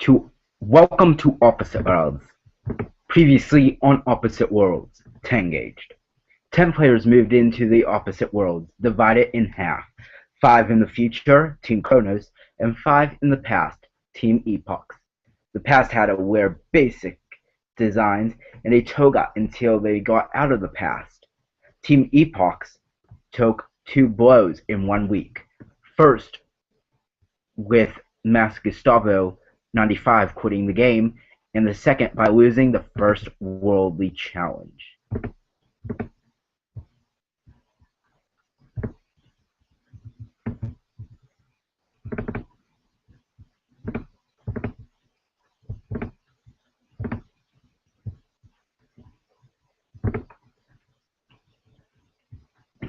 to Welcome to Opposite Worlds. Previously on Opposite Worlds, 10 gauged. 10 players moved into the opposite worlds, divided in half. 5 in the future, Team Kronos, and 5 in the past, Team Epochs. The past had to wear basic designs and a toga until they got out of the past. Team Epochs took 2 blows in 1 week. First, with Mas Gustavo 95 quitting the game, and the second by losing the first Worldly Challenge.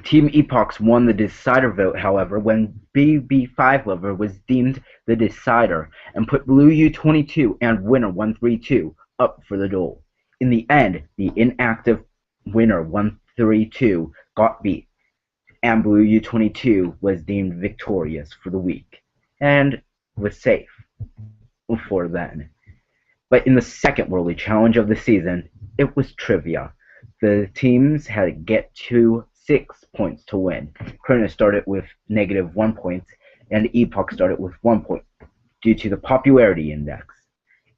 Team Epochs won the decider vote, however, when BB5 Lover was deemed the decider and put Blue U22 and winner 132 up for the duel. In the end, the inactive winner 132 got beat, and Blue U22 was deemed victorious for the week, and was safe for then. But in the second Worldly Challenge of the season, it was trivia. The teams had to get to 6 points to win. Kronos started with -1 point, and Epoch started with 1 point, due to the popularity index.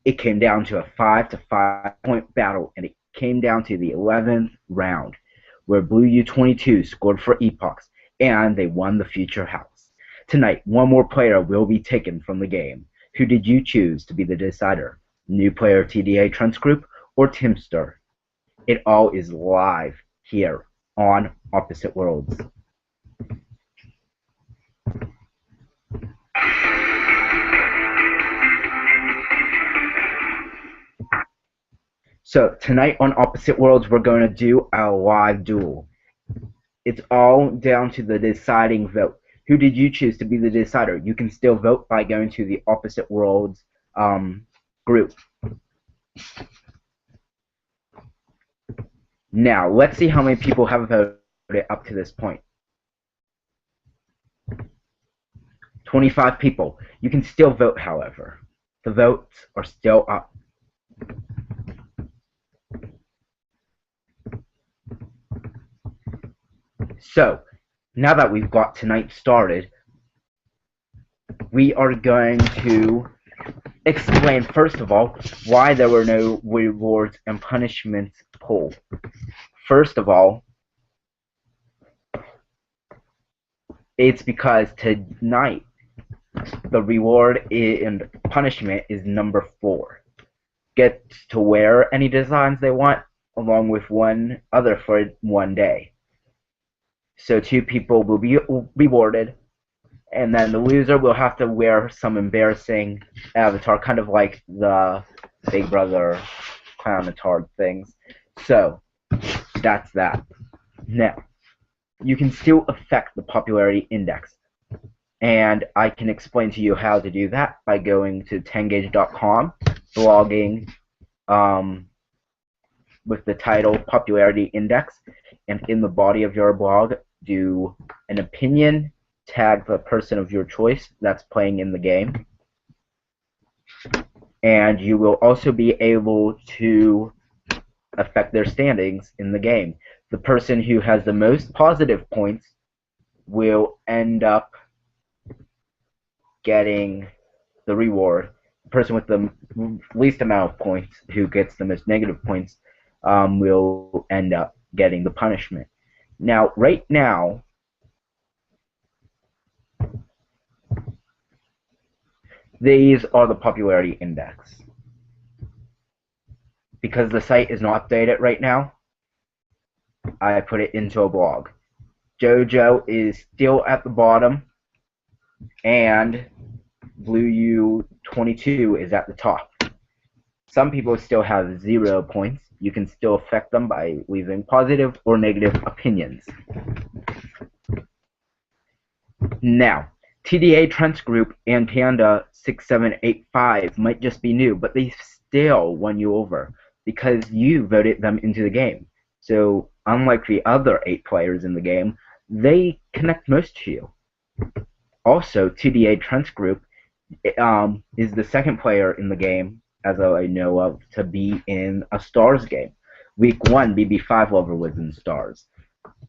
It came down to a 5 to 5 point battle, and it came down to the 11th round, where Blue U22 scored for Epochs, and they won the future house. Tonight, one more player will be taken from the game. Who did you choose to be the decider? New player TDA Trunks Group or Timster? It all is live here on Opposite Worlds. So tonight on Opposite Worlds, we're going to do a live duel. It's all down to the deciding vote. Who did you choose to be the decider? You can still vote by going to the Opposite Worlds group. Now, let's see how many people have voted up to this point. 25 people. You can still vote, however. The votes are still up. So, now that we've got tonight started, we are going to explain, first of all, why there were no rewards and punishments poll. First of all, it's because tonight the reward and punishment is number 4. Get to wear any designs they want, along with one other for 1 day. So 2 people will be rewarded, and then the loser will have to wear some embarrassing avatar, kind of like the Big Brother clown-atard things. So, that's that. Now, you can still affect the popularity index, and I can explain to you how to do that by going to 10gauge.com, blogging with the title Popularity Index, and in the body of your blog, do an opinion, tag the person of your choice that's playing in the game, and you will also be able to affect their standings in the game. The person who has the most positive points will end up getting the reward. The person with the least amount of points, who gets the most negative points, will end up getting the punishment. Now, right now, these are the popularity index. Because the site is not updated right now, I put it into a blog. JoJo is still at the bottom, and Blue U22 is at the top. Some people still have 0 points. You can still affect them by leaving positive or negative opinions. Now, TDA Trunks Group and Panda 6785 might just be new, but they still won you over because you voted them into the game. So, unlike the other 8 players in the game, they connect most to you. Also, TDA Trunks Group is the second player in the game, as I know of, to be in a Stars game. Week 1, BB5 Lover was in Stars.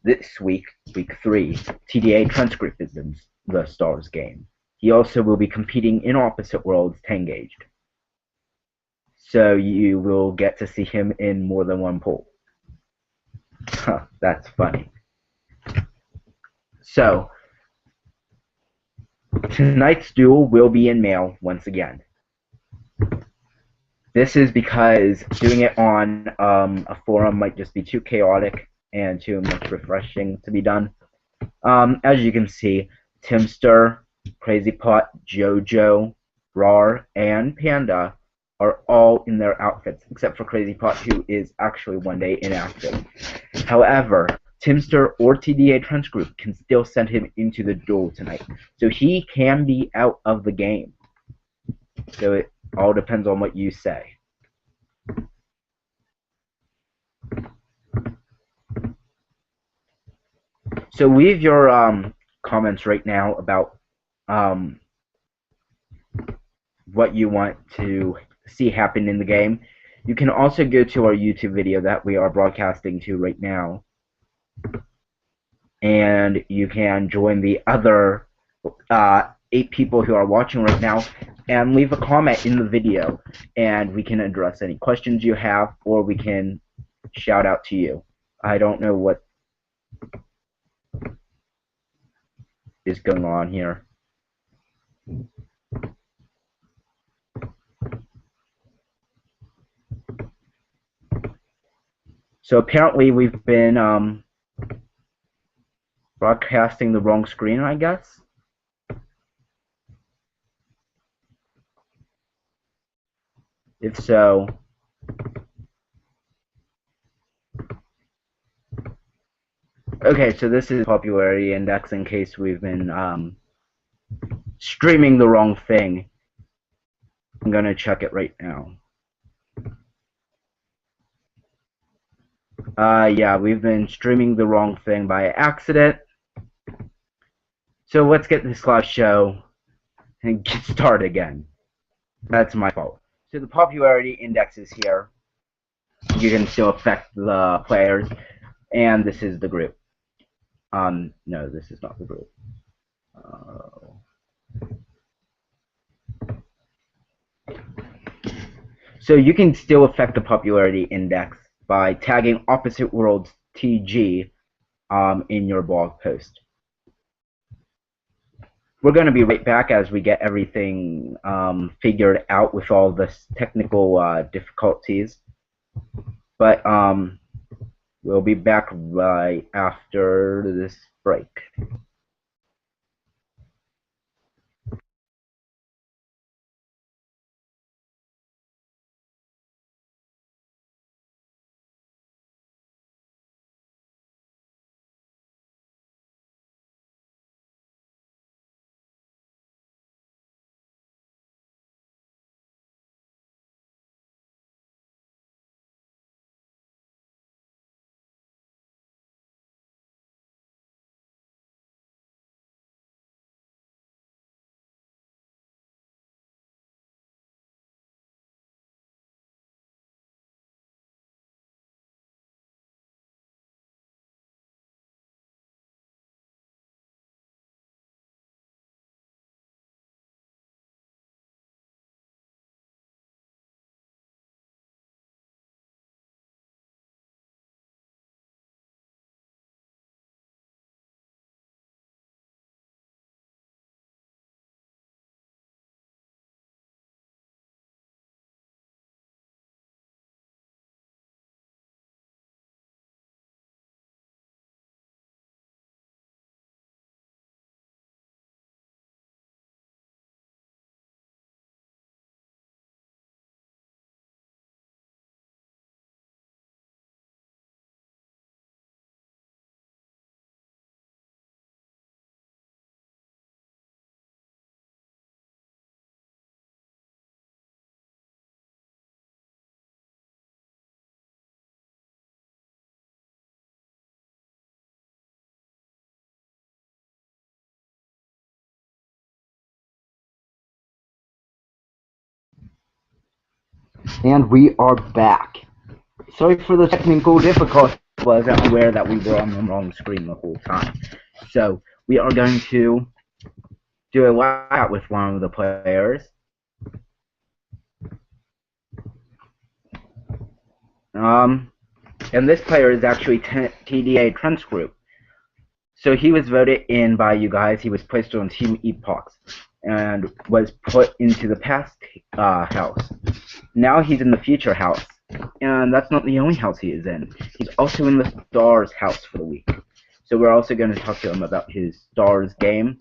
This week, week 3, TDA Transcript is in the Stars game. He also will be competing in Opposite Worlds 10-gaged. So you will get to see him in more than one pool. That's funny. So, tonight's duel will be in mail once again. This is because doing it on a forum might just be too chaotic and too much refreshing to be done. As you can see, Timster, Crazy Pot, Jojo, Rar, and Panda are all in their outfits, except for Crazy Pot, who is actually one day inactive. However, Timster or TDA Trench Group can still send him into the duel tonight, so he can be out of the game. So it all depends on what you say. So leave your comments right now about what you want to see happen in the game. You can also go to our YouTube video that we are broadcasting to right now, and you can join the other 8 people who are watching right now and leave a comment in the video, and we can address any questions you have, or we can shout out to you. I don't know what is going on here. So apparently we've been broadcasting the wrong screen, I guess. If so, okay, so this is popularity index in case we've been streaming the wrong thing. I'm gonna check it right now. Yeah, we've been streaming the wrong thing by accident. So let's get this live show and get started again. That's my fault. So the popularity index is here. You can still affect the players, and this is the group. No, this is not the group. So you can still affect the popularity index by tagging Opposite Worlds TG in your blog post. We're going to be right back as we get everything figured out with all the technical difficulties. But we'll be back right after this break. And we are back. Sorry for the technical difficulties. I wasn't aware that we were on the wrong screen the whole time. So we are going to do a layout with one of the players. And this player is actually TDA Trent's group. So he was voted in by you guys. He was placed on Team Epochs and was put into the past house. Now he's in the future house, and that's not the only house he is in. He's also in the Stars house for the week. So we're also going to talk to him about his Stars game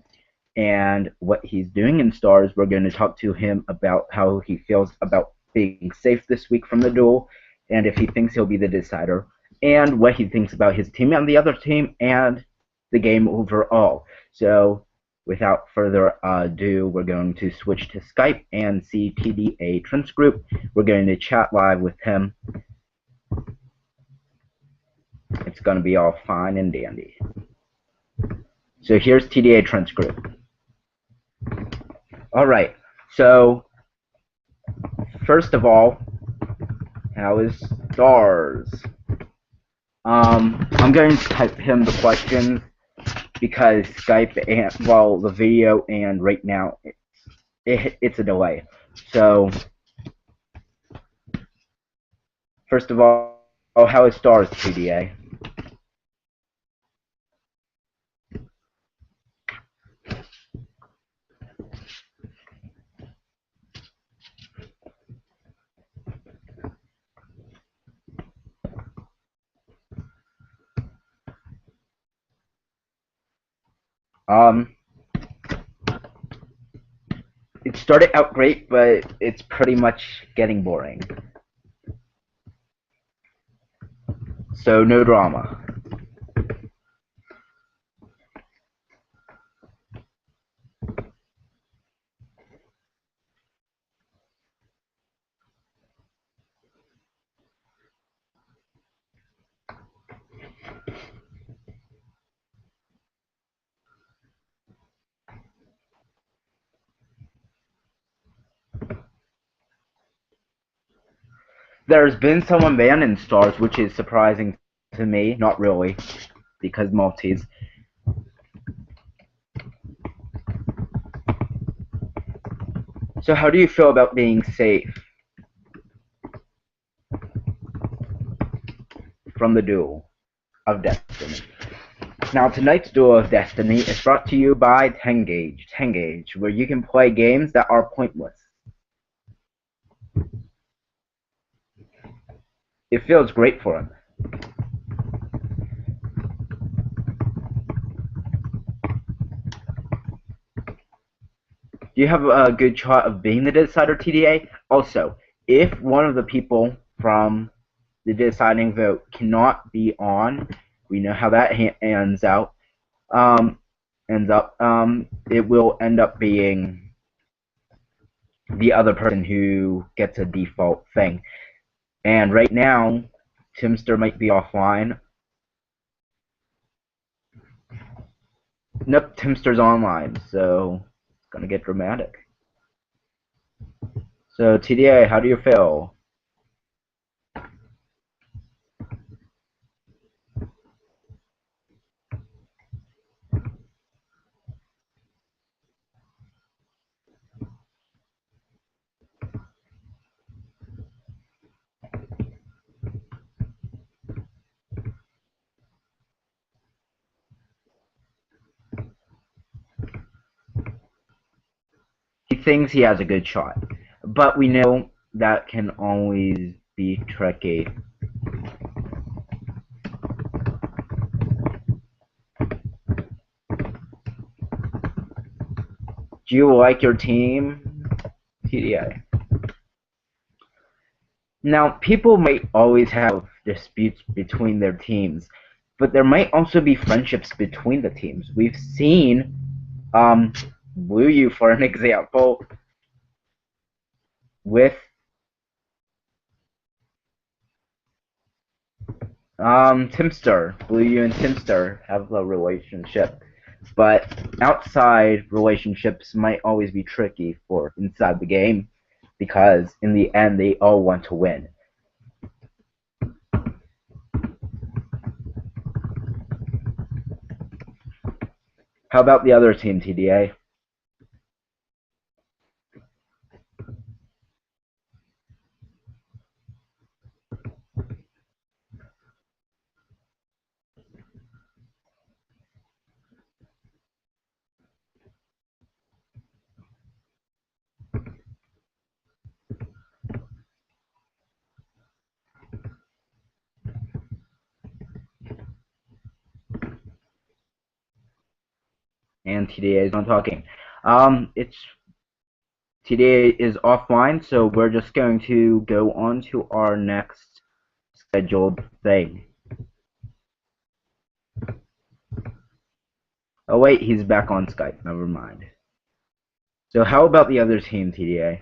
and what he's doing in Stars. We're going to talk to him about how he feels about being safe this week from the duel, and if he thinks he'll be the decider, and what he thinks about his team and the other team, and the game overall. So without further ado, we're going to switch to Skype and see TDA Trent's group. We're going to chat live with him. It's going to be all fine and dandy. So here's TDA Trent's group. Alright, so first of all, how is Stars? I'm going to type him the questions because Skype and, well, the video, and right now it's a delay. So first of all, how is Stars, TDA? It started out great, but it's pretty much getting boring. So no drama. There's been someone banned in Stars, which is surprising to me. Not really, because Maltese. So how do you feel about being safe from the Duel of Destiny? Now, tonight's Duel of Destiny is brought to you by Tengage, where you can play games that are pointless. It feels great for him. Do you have a good shot of being the decider, TDA? Also, if one of the people from the deciding vote cannot be on, we know how that ends up. It will end up being the other person who gets a default thing. And right now, Timster might be offline. Nope, Timster's online, so it's gonna get dramatic. So TDA, how do you feel? He thinks he has a good shot, but we know that can always be tricky. Do you like your team, TDA? Now, people might always have disputes between their teams, but there might also be friendships between the teams. We've seen Blue U, for an example, with Timster. Blue U and Timster have a relationship, but outside relationships might always be tricky for inside the game. because in the end they all want to win. How about the other team, TDA? And TDA is not talking. It's TDA is offline, so we're just going to go on to our next scheduled thing. Oh wait, he's back on Skype. Never mind. So how about the other team, TDA?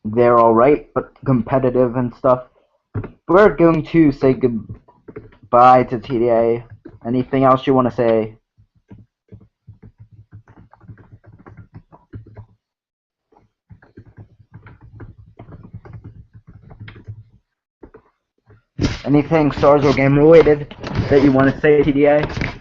They're alright, but competitive and stuff. We're going to say goodbye to TDA. Anything else you want to say? Anything Stars or game related that you want to say, TDA?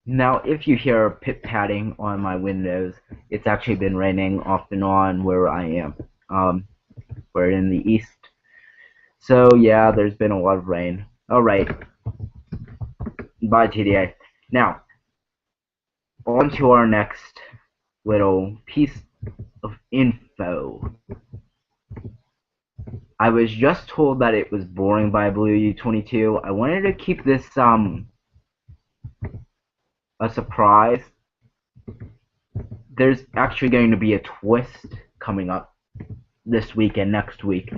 Now, if you hear pit-patting on my windows, it's actually been raining off and on where I am. We're in the east. So, yeah, there's been a lot of rain. Alright. Bye, TDA. Now, on to our next little piece of info. I was just told that it was boring by Blue U22. I wanted to keep this, a surprise. There's actually going to be a twist coming up this week and next week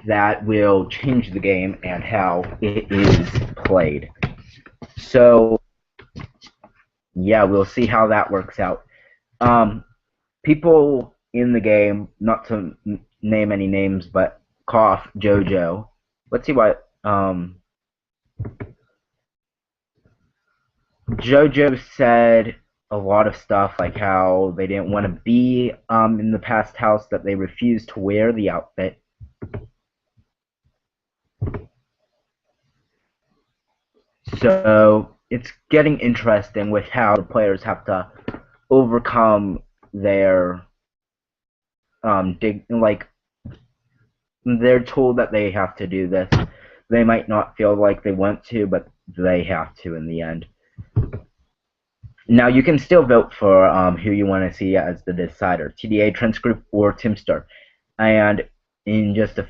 that will change the game and how it is played. So, yeah, we'll see how that works out. People in the game, not to name any names, but cough JoJo. Let's see what JoJo said a lot of stuff, like how they didn't want to be in the past house, that they refused to wear the outfit. So it's getting interesting with how the players have to overcome their they're told that they have to do this. They might not feel like they want to, but they have to in the end. Now, you can still vote for who you want to see as the decider, TDA, Trends Group, or Timstar. And in just a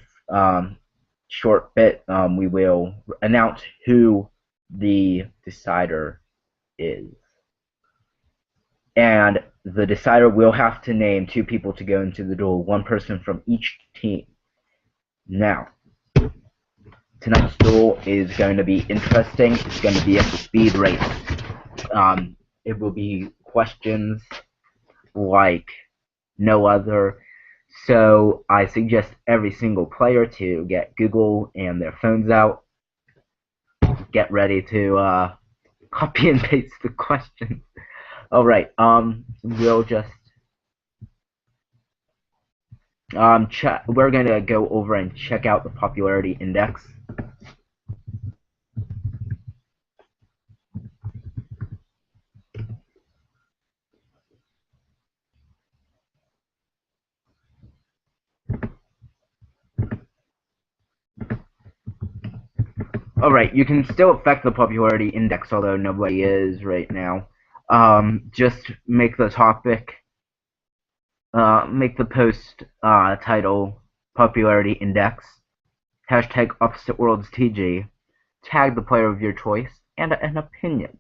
short bit, we will announce who the decider is. And the decider will have to name 2 people to go into the duel, 1 person from each team. Now, tonight's duel is going to be interesting. It's going to be a speed race. It will be questions like no other. So I suggest every single player to get Google and their phones out. Get ready to copy and paste the questions. Alright, we'll just we're gonna go over and check out the popularity index. Alright, you can still affect the popularity index, although nobody is right now. Just make the topic, make the post title popularity index, hashtag opposite worlds TG, tag the player of your choice, and an opinion.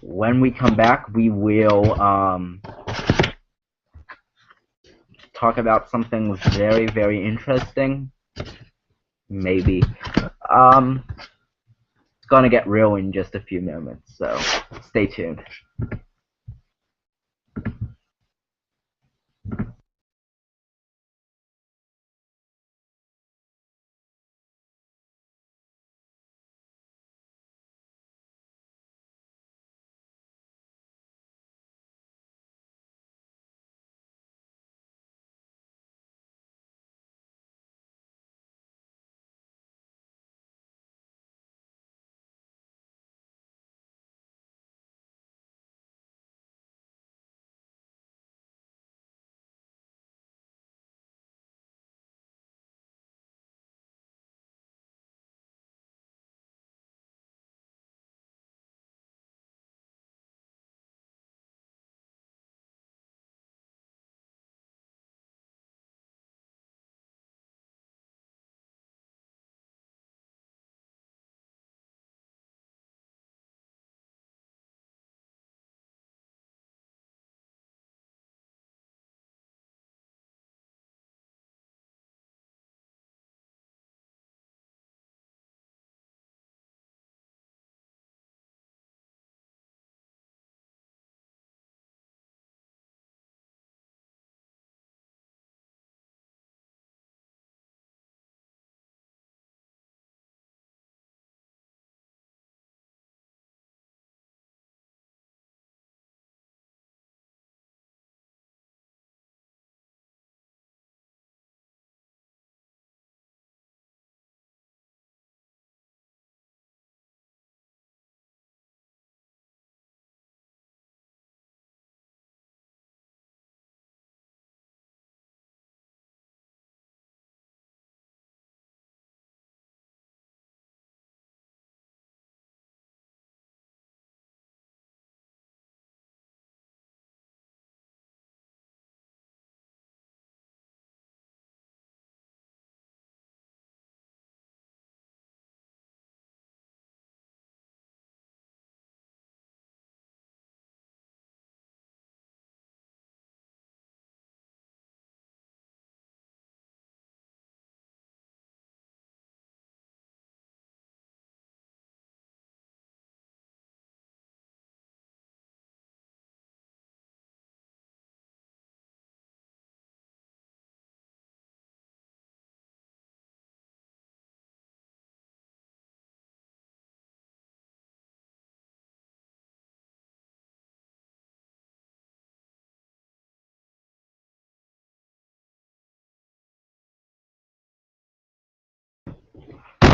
When we come back, we will talk about something very, very interesting. Maybe. It's gonna get real in just a few moments, so stay tuned.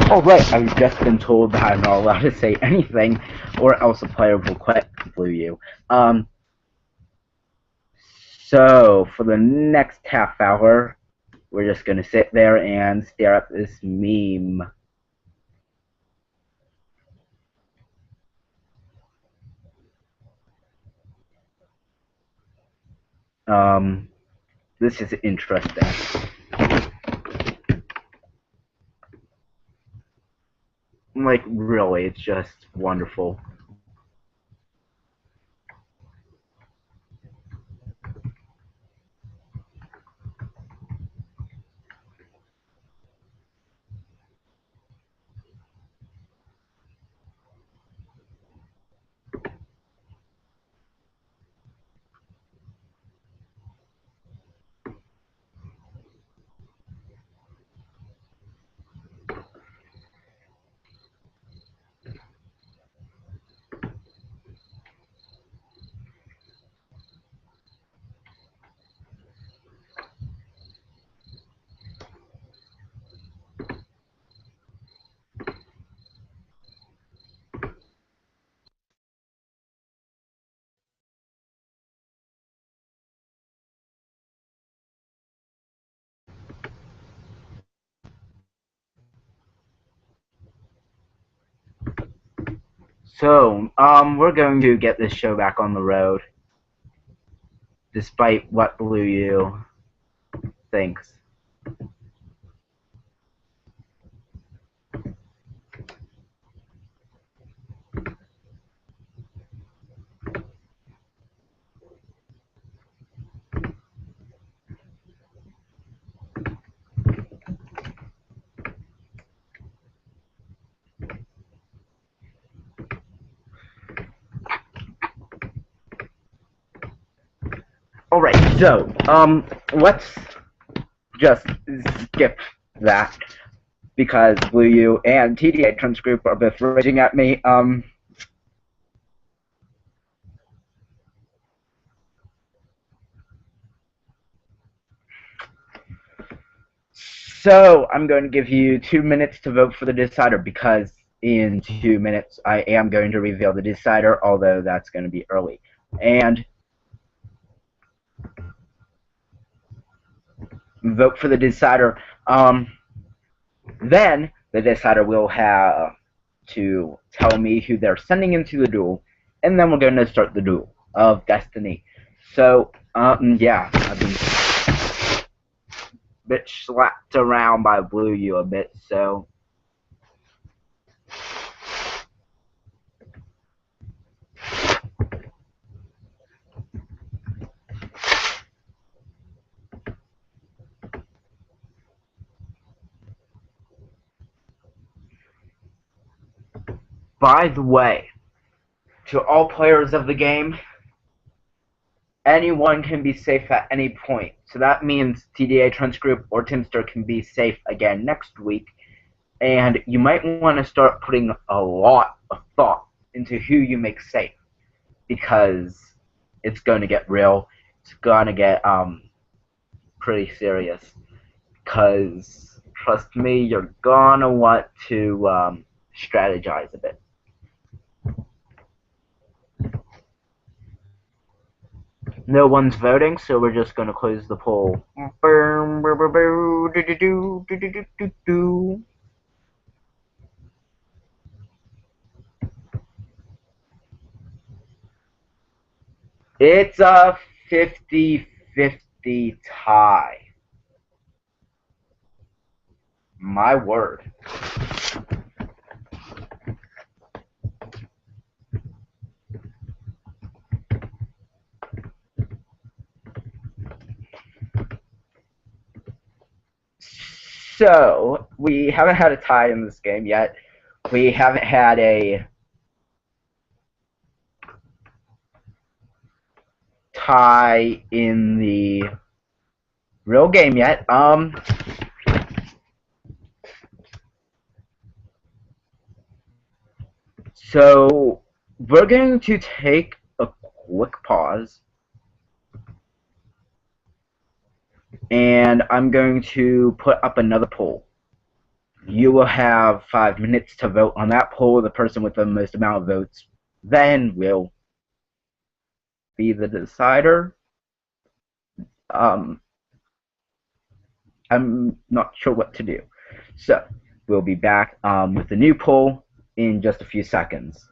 Oh right, I've just been told that I'm not allowed to say anything, or else a player will quit Blue you. Um, so for the next half hour, we're just gonna sit there and stare at this meme. Um, this is interesting. Like really, it's just wonderful. So, we're going to get this show back on the road, despite what Blue U thinks. Alright, so, let's just skip that because Blue U and TDA Trunks Group are both raging at me. So, I'm going to give you 2 minutes to vote for the decider because in 2 minutes I am going to reveal the decider, although that's going to be early. And vote for the decider. Then the decider will have to tell me who they're sending into the duel, and then we're going to start the duel of destiny. So, yeah, I've been a bit slapped around by Blue U a bit, so. By the way, to all players of the game, anyone can be safe at any point. So that means TDA Trunks Group or Timster can be safe again next week. And you might want to start putting a lot of thought into who you make safe, because it's going to get real. It's going to get pretty serious. Because trust me, you're gonna want to strategize a bit. No one's voting, so we're just gonna close the poll. It's a 50-50 tie. My word. So, we haven't had a tie in this game yet. We haven't had a tie in the real game yet. So, we're going to take a quick pause. And I'm going to put up another poll. You will have 5 minutes to vote on that poll. The person with the most amount of votes then will be the decider. I'm not sure what to do. So, we'll be back with the new poll in just a few seconds.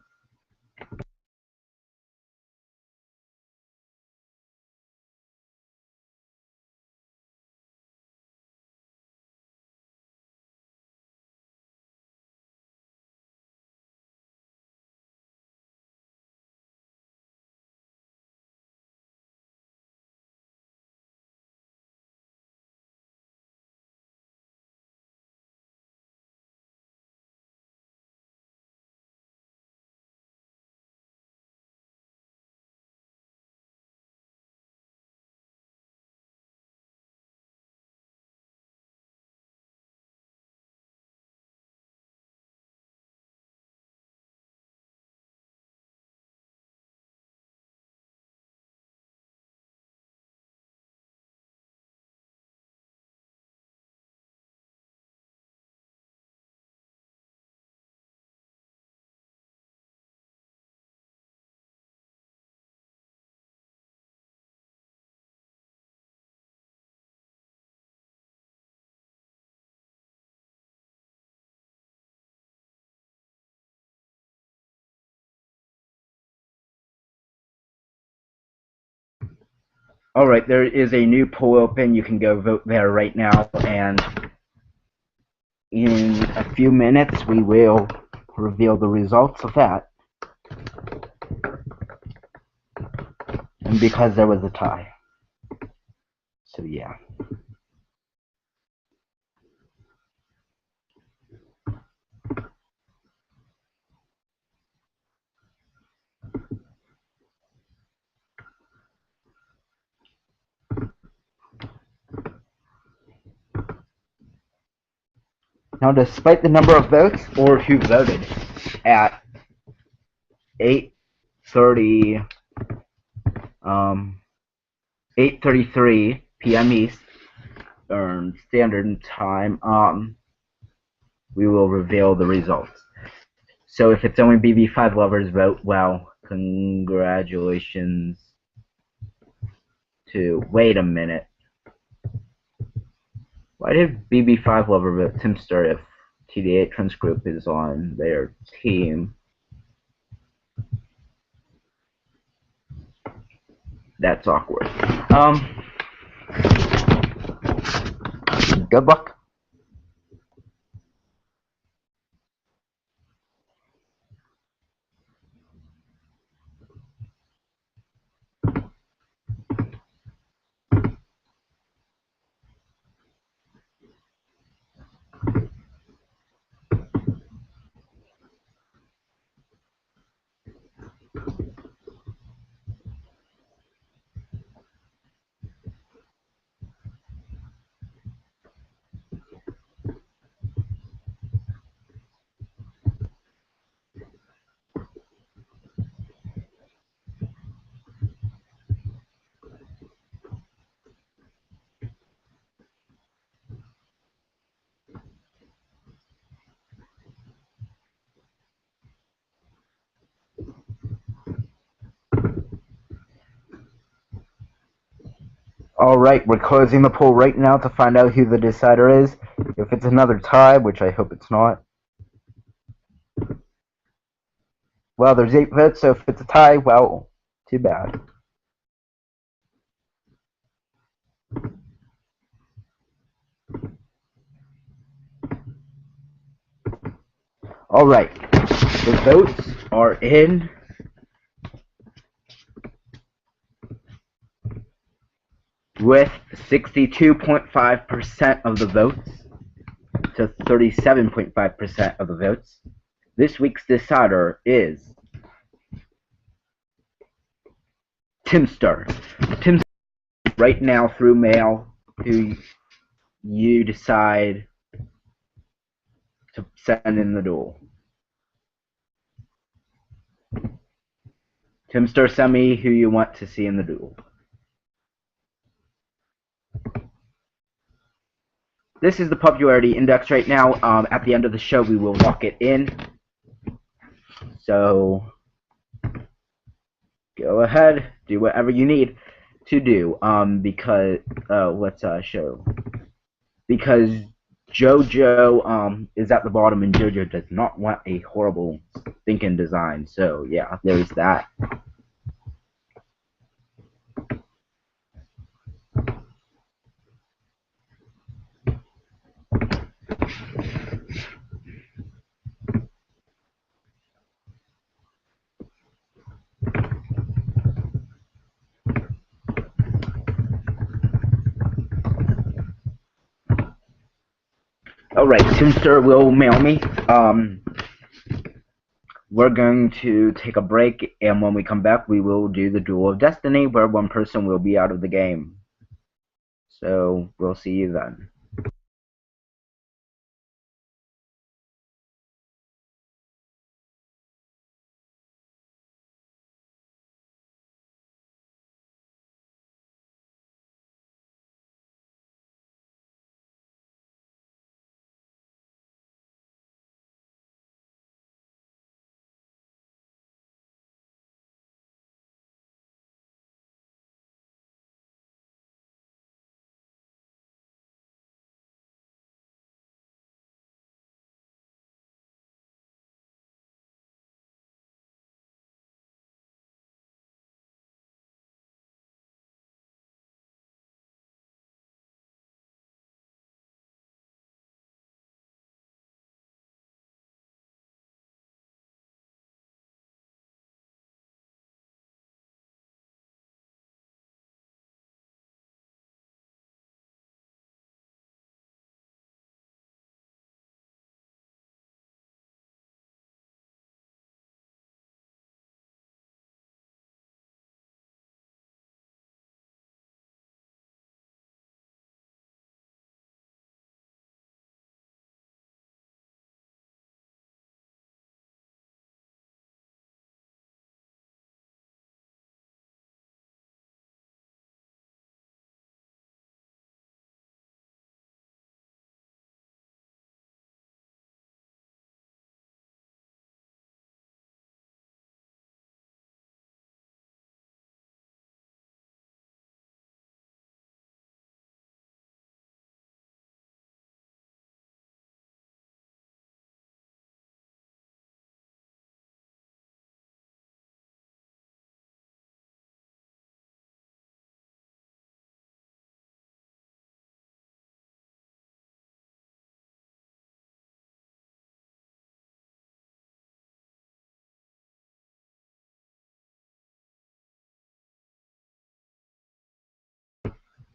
Alright, there is a new poll open. You can go vote there right now, and in a few minutes we will reveal the results of that. And because there was a tie. So yeah. Now, despite the number of votes or who voted at 8:30 um 8:33 p.m. East Standard Time, we will reveal the results. So if it's only BB5 lovers vote, well, congratulations to. Wait a minute. Why did BB5 lover vote Timster if TD8 Trends Group is on their team? That's awkward. Good luck. Alright, we're closing the poll right now to find out who the decider is. If it's another tie, which I hope it's not. Well, there's 8 votes, so if it's a tie, well, too bad. Alright, the votes are in. With 62.5% of the votes to 37.5% of the votes, this week's decider is Timster. Timster right now through mail who you decide to send in the duel. Timster, send me who you want to see in the duel. This is the popularity index right now. At the end of the show, we will lock it in. So go ahead, do whatever you need to do. Because let's show. Because JoJo is at the bottom, and JoJo does not want a horrible thinking design. So yeah, there's that. Alright, Timster will mail me. We're going to take a break, and when we come back, we will do the Duel of Destiny, where one person will be out of the game. So, we'll see you then.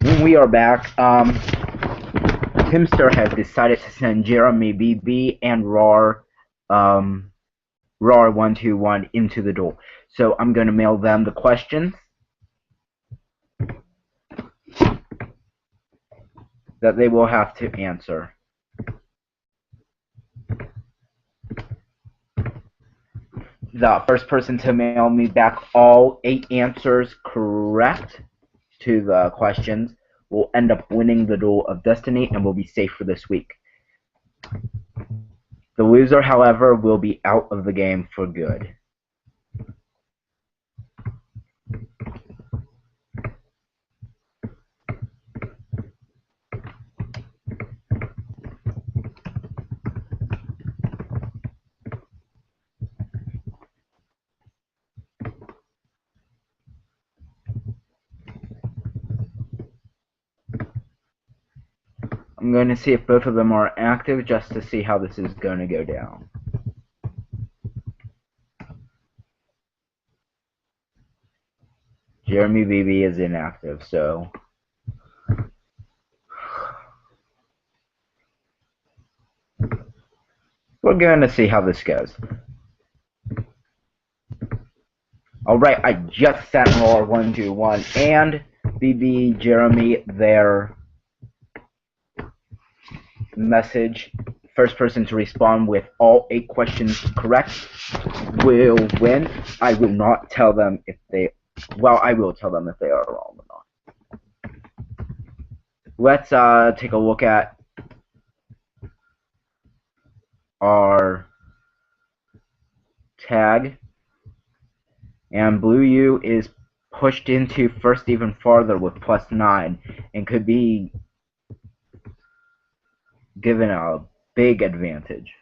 when we are back, Timster has decided to send Jeremy BB and RAR121 into the duel. So I'm going to mail them the questions that they will have to answer. The first person to mail me back all 8 answers correct to the questions will end up winning the Duel of Destiny and will be safe for this week. The loser, however, will be out of the game for good. I'm going to see if both of them are active just to see how this is going to go down. Jeremy BB is inactive, so we're going to see how this goes. Alright, I just sent RAR121 and BB Jeremy their message. First person to respond with all 8 questions correct will win. I will not tell them if they... Well, I will tell them if they are wrong or not. Let's take a look at our tag. And Blue U is pushed into first even farther with +9 and could be given a big advantage.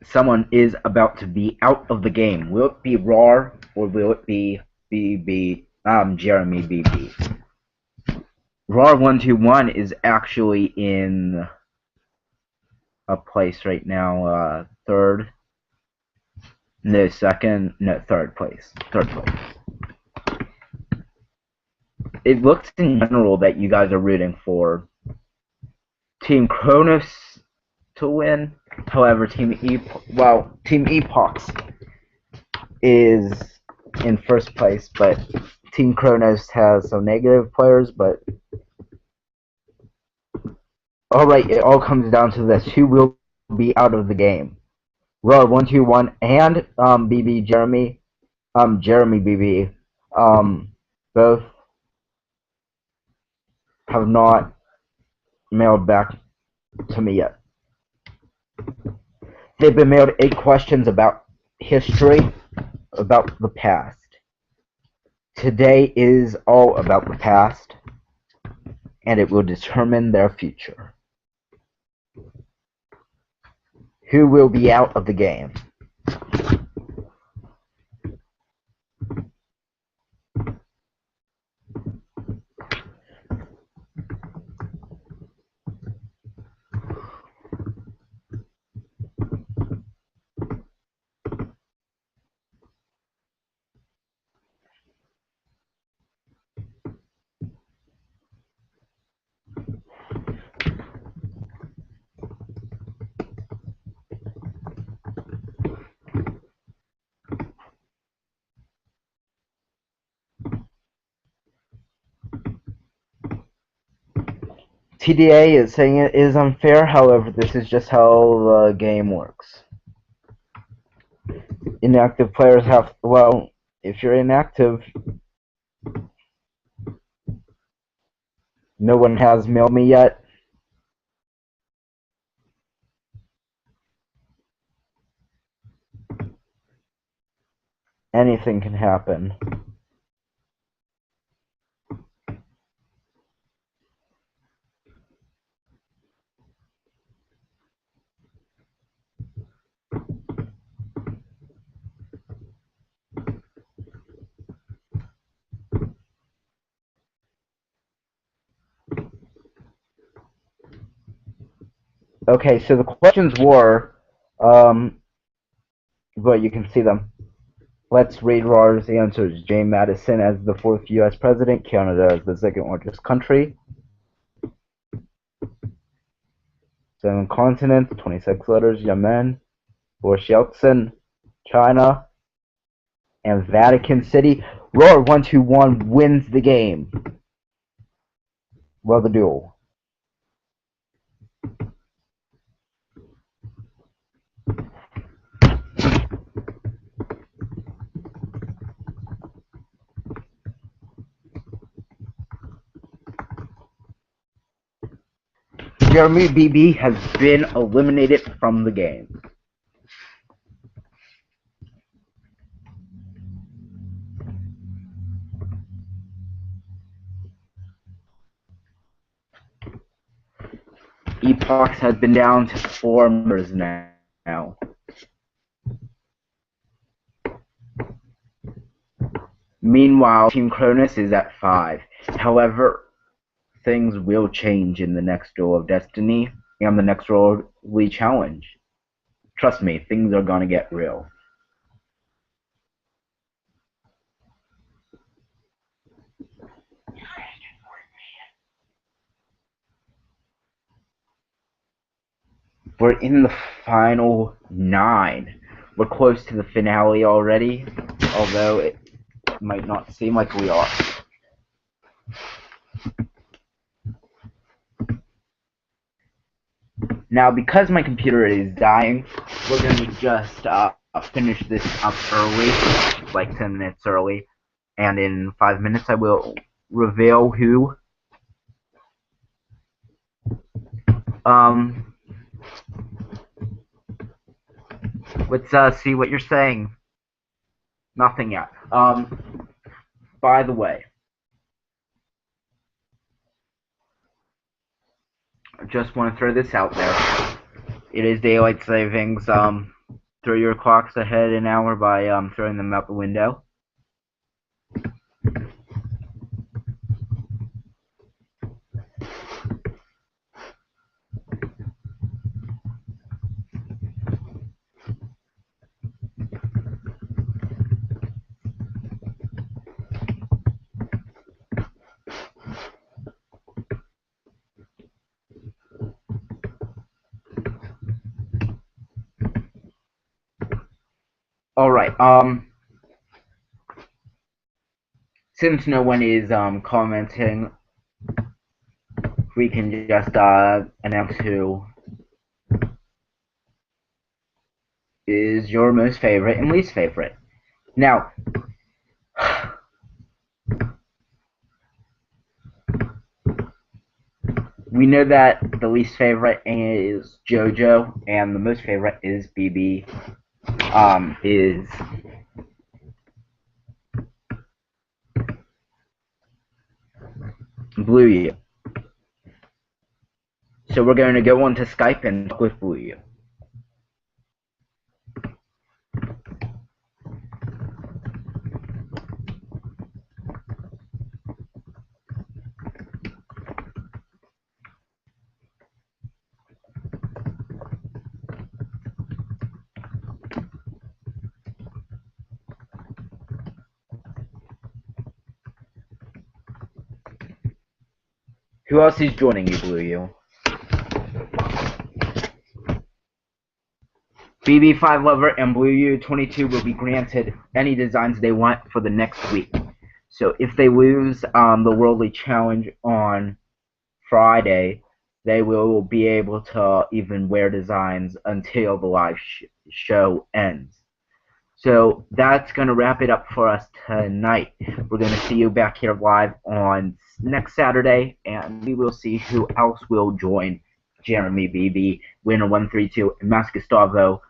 Someone is about to be out of the game. Will it be RAR or will it be Jeremy BB? RAR121 is actually in a place right now, third place. It looks in general that you guys are rooting for Team Kronos to win. However, Team Epox is in first place, but Team Kronos has some negative players, but alright, it all comes down to this. Who will be out of the game? RAR121 and BB Jeremy BB both have not mailed back to me yet. They've been mailed 8 questions about history, about the past. Today is all about the past, and it will determine their future. Who will be out of the game? TDA is saying it is unfair, however, this is just how the game works. Inactive players have, well, if you're inactive, no one has mailed me yet. anything can happen. Okay, so the questions were, but you can see them. Let's read Rar's answers. James Madison as the fourth U.S. president, Canada as the second largest country, 7 continents, 26 letters, Yemen, Boris Yeltsin, China, and Vatican City. Rar 121 wins the game. Well, the duel. Jeremy BB has been eliminated from the game. Epochs has been down to 4 members now. Meanwhile, Team Cronus is at 5. However, things will change in the next Duel of Destiny and the next Worldly Challenge. Trust me, things are gonna get real. We're in the final 9. We're close to the finale already, although it might not seem like we are. Now, because my computer is dying, we're going to just finish this up early, like 10 minutes early, and in 5 minutes I will reveal who let's see what you're saying. Nothing yet. By the way, I just want to throw this out there. It is daylight savings. Throw your clocks ahead an hour by throwing them out the window. Alright, since no one is commenting, we can just announce who is your most favorite and least favorite. Now, we know that the least favorite is JoJo, and the most favorite is BB. Is Blue U. So we're going to go on to Skype and talk with Blue U. Who else is joining you, Blue U? BB5 Lover and Blue U22 will be granted any designs they want for the next week. So if they lose the Worldly Challenge on Friday, they will be able to even wear designs until the live show ends. So that's going to wrap it up for us tonight. We're going to see you back here live on next Saturday, and we will see who else will join Jeremy BB, Winner 132, and Mas Gustavo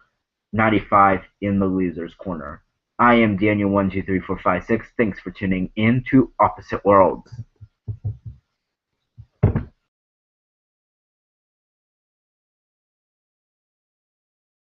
95 in the loser's corner. I am Daniel 12345 6. Thanks for tuning in to Opposite Worlds.